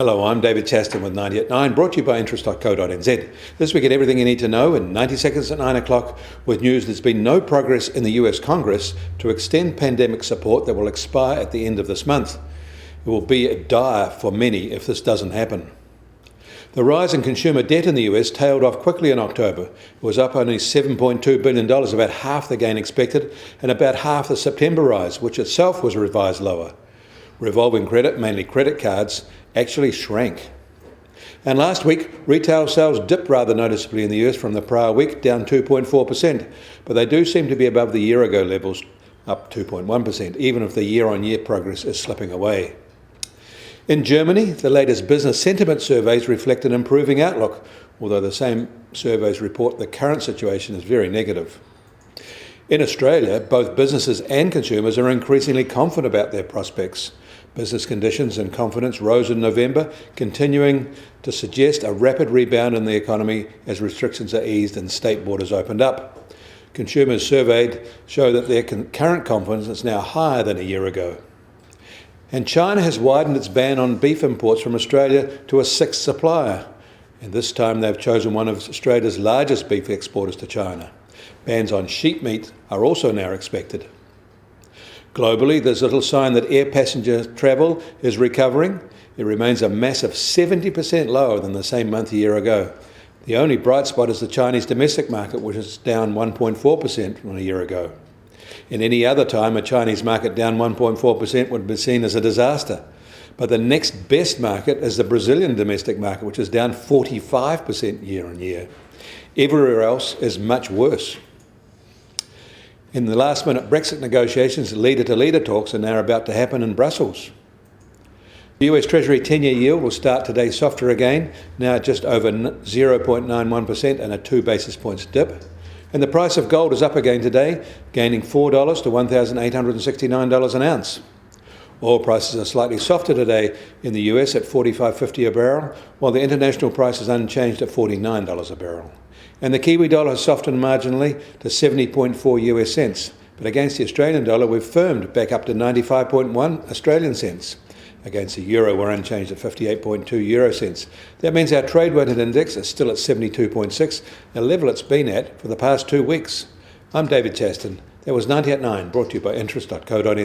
Hello, I'm David Chaston with 90 at 9, brought to you by interest.co.nz. This week at Everything You Need to Know in 90 seconds at 9 o'clock with news there's been no progress in the US Congress to extend pandemic support that will expire at the end of this month. It will be dire for many if this doesn't happen. The rise in consumer debt in the US tailed off quickly in October. It was up only $7.2 billion, about half the gain expected, and about half the September rise, which itself was revised lower. Revolving credit, mainly credit cards, actually shrank. And last week, retail sales dipped rather noticeably in the US from the prior week, down 2.4%, but they do seem to be above the year-ago levels, up 2.1%, even if the year-on-year progress is slipping away. In Germany, the latest business sentiment surveys reflect an improving outlook, although the same surveys report the current situation is very negative. In Australia, both businesses and consumers are increasingly confident about their prospects. Business conditions and confidence rose in November, continuing to suggest a rapid rebound in the economy as restrictions are eased and state borders opened up. Consumers surveyed show that their current confidence is now higher than a year ago. And China has widened its ban on beef imports from Australia to a sixth supplier. And this time they've chosen one of Australia's largest beef exporters to China. Bans on sheep meat are also now expected. Globally, there's little sign that air passenger travel is recovering. It remains a massive 70% lower than the same month a year ago. The only bright spot is the Chinese domestic market, which is down 1.4% from a year ago. In any other time, a Chinese market down 1.4% would be seen as a disaster. But the next best market is the Brazilian domestic market, which is down 45% year on year. Everywhere else is much worse. In the last-minute Brexit negotiations, leader-to-leader talks are now about to happen in Brussels. The US Treasury 10-year yield will start today softer again, now at just over 0.91% and a 2 basis points dip. And the price of gold is up again today, gaining $4 to $1,869 an ounce. Oil prices are slightly softer today in the US at $45.50 a barrel, while the international price is unchanged at $49 a barrel. And the Kiwi dollar has softened marginally to 70.4 US cents. But against the Australian dollar, we've firmed back up to 95.1 Australian cents. Against the euro, we're unchanged at 58.2 euro cents. That means our trade-weighted index is still at 72.6, a level it's been at for the past 2 weeks. I'm David Chaston. That was 90 at 9, brought to you by interest.co.nz.